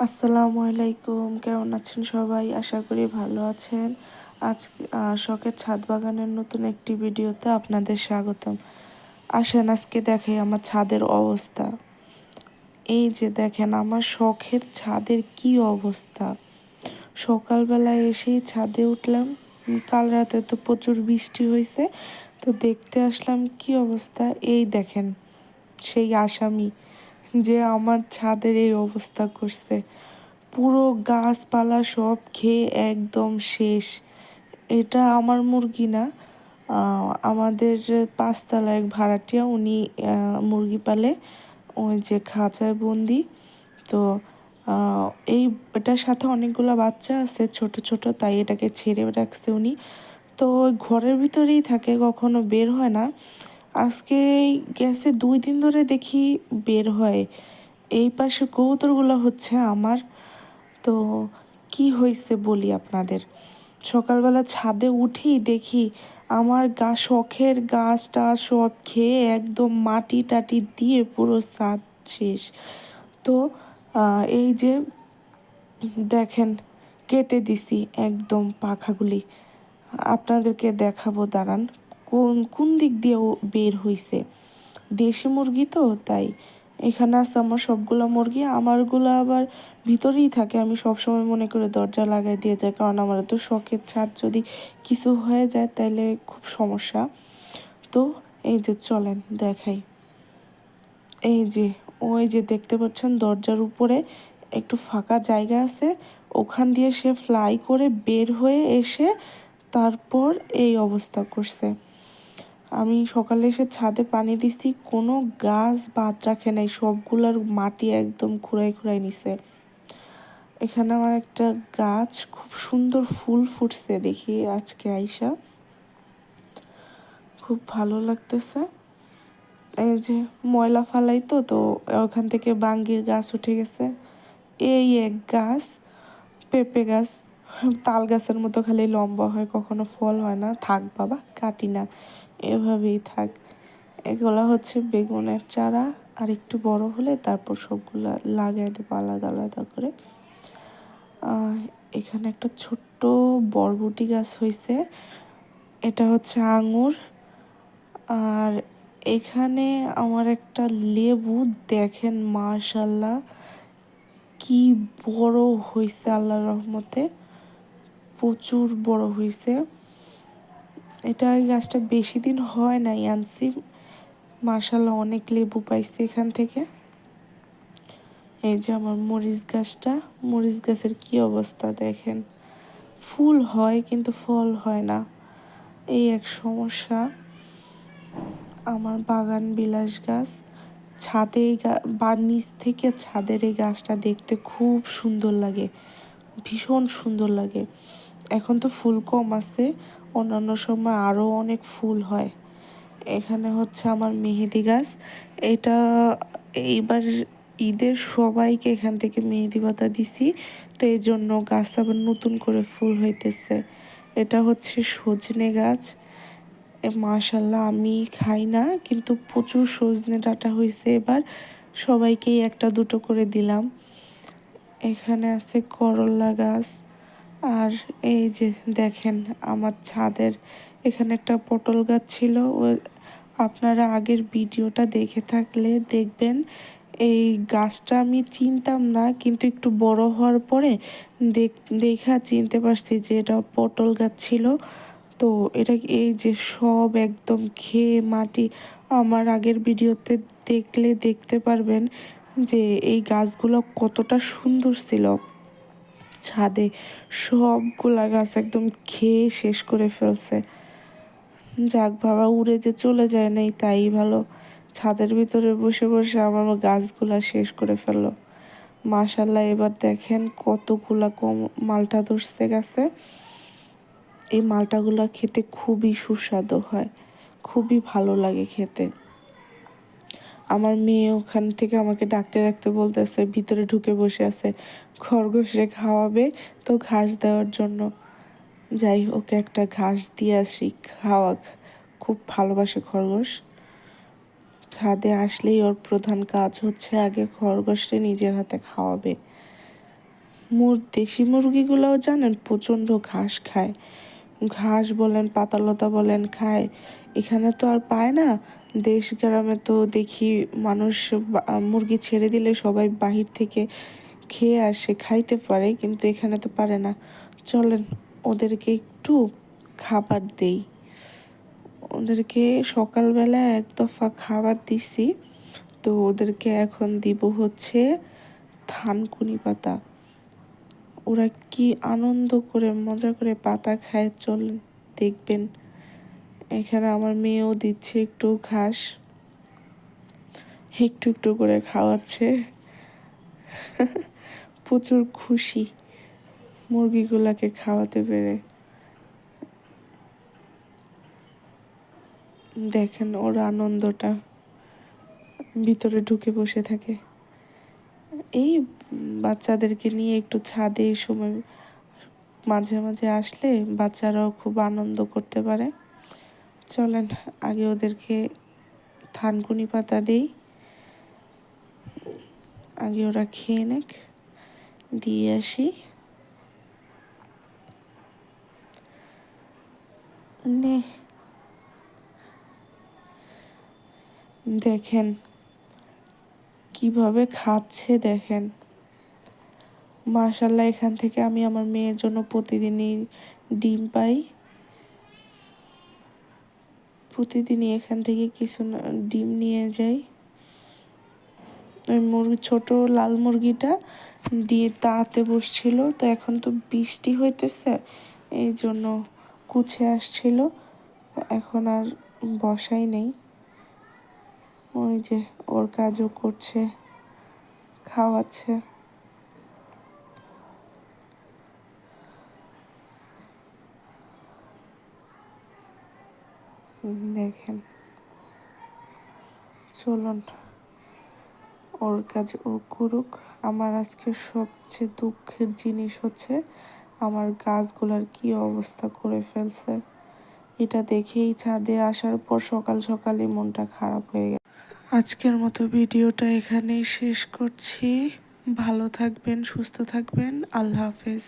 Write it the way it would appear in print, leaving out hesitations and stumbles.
আসসালামু আলাইকুম, কেমন আছেন সবাই? আশা করি ভালো আছেন। আজকে শখের ছাদ বাগানের নতুন একটি ভিডিওতে আপনাদের স্বাগতম। আসেন আজকে দেখাই আমার ছাদের অবস্থা। এই যে দেখেন আমার শখের ছাদের কি অবস্থা। সকালবেলায় এসেই ছাদে উঠলাম। কাল রাতে তো প্রচুর বৃষ্টি হয়েছে, তো দেখতে আসলাম কি অবস্থা। এই দেখেন সেই আসামি যে আমার ছাদের এই অবস্থা করছে। পুরো গাছপালা সব খেয়ে একদম শেষ। এটা আমার মুরগি না, আমাদের পাঁচতলা এক ভাড়াটিয়া, উনি মুরগি পালে, ওই যে খাঁচায় বন্দি। তো আহ, এই এটার সাথে অনেকগুলো বাচ্চা আছে ছোট ছোট, তাই এটাকে ছেড়ে রাখছে উনি। তো ওই ঘরের ভিতরেই থাকে, কখনো বের হয় না। আজকে গেছে 2 দিন ধরে দেখি বের হয়। এই পাশে কবুতরগুলো হচ্ছে আমার। তো কি হয়েছে বলি আপনাদের। সকালবেলা ছাদে উঠেই দেখি আমার শখের গাছটা সব খেয়ে একদম মাটি টাটি দিয়ে পুরো ছাদ শেষ। তো এই যে দেখেন কেটে দিছি একদম পাখাগুলি। আপনাদেরকে দেখাবো, দাঁড়ান। কোন কোন দিক দিয়ে ও বের হইছে। দেশি মুরগি তো তাই। এখানে আছে আমার সবগুলো মুরগি, আমারগুলো আবার ভিতরেই থাকে। আমি সবসময় মনে করে দরজা লাগাই দিয়ে যাই, কারণ আমার তো শখের ছাদ, যদি কিছু হয়ে যায় তাহলে খুব সমস্যা। তো এই যে চলেন দেখাই। এই যে ওই যে দেখতে পাচ্ছেন দরজার উপরে একটু ফাঁকা জায়গা আছে, ওখান দিয়ে সে ফ্লাই করে বের হয়ে এসে তারপর এই অবস্থা করছে। আমি সকালে এসে ছাদে পানি দিছি, কোনো গাছ বাদ রাখে নাই, সবগুলার মাটি একদম খুঁড়াই খুঁড়াই নিছে। এখানে আমার একটা গাছ খুব সুন্দর ফুল ফুটছে দেখি আজকে আইসা, খুব ভালো লাগতেছে। এই যে ময়লা ফালাই তো তো ওখান থেকে বাঙ্গির গাছ উঠে গেছে। এই এক গাছ পেঁপে গাছ, তাল গাছের মতো খালি লম্বা হয়, কখনো ফল হয় না। থাক বাবা, কাটি না, এভাবেই থাক। এগুলা হচ্ছে বেগুনের চারা, আর একটু বড় হলে তারপর সবগুলা লাগাই দেবো আলাদা আলাদা করে। এখানে একটা ছোট্ট বরবটি গাছ হয়েছে, এটা হচ্ছে আঙুর। আর এখানে আমার একটা লেবু, দেখেন মাশাল্লাহ কি বড় হয়েছে, আল্লাহর রহমতে প্রচুর বড় হয়েছে। এটা এই গাছটা বেশি দিন হয় নাই আনছি, মাশাল্লাহ অনেক লেবু পাইছি এখান থেকে। এই যে আমার মরিচ গাছটা, মরিচ গাছের কি অবস্থা দেখেন, ফুল হয় কিন্তু ফল হয় না, এই এক সমস্যা। আমার বাগান বিলাস গাছ, ছাদে বা নিচ থেকে ছাদের এই গাছটা দেখতে খুব সুন্দর লাগে, ভীষণ সুন্দর লাগে। এখন তো ফুল কম আছে, অন্যান্য সময় আরও অনেক ফুল হয়। এখানে হচ্ছে আমার মেহেদি গাছ, এটা এইবার ঈদের সবাইকে এখান থেকে মেহেদি পাতা দিছি, তো এই জন্য গাছ আবার নতুন করে ফুল হইতেছে। এটা হচ্ছে সজনে গাছ, মাশাল্লাহ আমি খাই না, কিন্তু প্রচুর সজনে ডাঁটা হয়েছে এবার, সবাইকেই একটা দুটো করে দিলাম। এখানে আছে করল্লা গাছ। আর এই যে দেখেন আমার ছাদের এখানে একটা পটল গাছ ছিল, আপনারা আগের ভিডিওটা দেখে থাকলে দেখবেন। এই গাছটা আমি চিনতাম না, কিন্তু একটু বড় হওয়ার পরে দেখা চিনতে পারছি যে এটা পটল গাছ ছিল। তো এটা এই যে সব একদম খেয়ে মাটি, আমার আগের ভিডিওতে দেখলে দেখতে পারবেন যে এই গাছগুলো কতটা সুন্দর ছিল। ছাদে সবগুলা গাছ একদম খেয়ে শেষ করে ফেলছে। যাক বাবা, উড়ে যে চলে যায় নাই তাই ভালো। ছাদের ভিতরে বসে বসে আমার গাছগুলা শেষ করে ফেললো। মাশাল্লাহ এবার দেখেন কতগুলা কম মালটা ধরছে গাছে। এই মালটাগুলো খেতে খুবই সুস্বাদু হয়, খুবই ভালো লাগে খেতে। আমার মেয়ে ওখান থেকে আমাকে ডাকতে ডাকতে বলতেছে, ভিতরে ঢুকে বসে আছে, খরগোশে খাওয়াবে, তো ঘাস দেওয়ার জন্য। যাই, ওকে একটা ঘাস দিয়ে আসি, খাওয়াক, খুব ভালোবাসে খরগোশ। ছাদে আসলেই ওর প্রধান কাজ হচ্ছে আগে খরগোশে নিজের হাতে খাওয়াবে। দেশি মুরগিগুলোও জানেন প্রচণ্ড ঘাস খায়, ঘাস বলেন পাতালতা বলেন খায়। এখানে তো আর পায় না। দেশ গ্রামে তো দেখি মানুষ মুরগি ছেড়ে দিলে সবাই বাহির থেকে খেয়ে আসে, খাইতে পারে, কিন্তু এখানে তো পারে না। চলেন ওদেরকে একটু খাবার দেই। ওদেরকে সকালবেলা এক দফা খাবার দিছি, তো ওদেরকে এখন দিব হচ্ছে থানকুনি পাতা। ওরা কি আনন্দ করে মজা করে পাতা খায়, চলেন দেখবেন। এখানে আমার মেয়েও দিচ্ছে একটু ঘাস, একটু একটু করে খাওয়াচ্ছে। প্রচুর খুশি মুরগিগুলাকে খাওয়াতে পেরে। দেখেন ওর আনন্দটা, ভিতরে ঢুকে বসে থাকে। এই বাচ্চাদেরকে নিয়ে একটু ছাদে এই সময় মাঝে মাঝে আসলে বাচ্চারাও খুব আনন্দ করতে পারে। চলেন আগে ওদেরকে থানকুনি পাতা দিই, আগে ওরা খেয়ে নেক, দিয়ে আসি। নে, দেখেন কিভাবে খাচ্ছে দেখেন। মাশাল্লাহ, এখান থেকে আমি আমার মেয়ের জন্য প্রতিদিনই ডিম পাই। প্রতিদিনই এখান থেকে কিছু না ডিম নিয়ে যাই। ওই ছোট লাল মুরগিটা দিয়ে তাতে বসছিল, তো এখন তো বৃষ্টি হইতেছে, এই জন্য কুছে আসছিল, এখন আর বসাই নেই। ওই যে ওর কাজও করছে, খাওয়াচ্ছে। দেখেন, চলুন ওর কাজ ও করুক। আমার আজকে সবচেয়ে দুঃখের জিনিস হচ্ছে আমার গাছগুলার কি অবস্থা করে ফেলছে। এটা দেখেই ছাদে আসার পর সকাল সকালই মনটা খারাপ হয়ে গেল। আজকের মতো ভিডিওটা এখানেই শেষ করছি। ভালো থাকবেন, সুস্থ থাকবেন, আল্লাহ হাফেজ।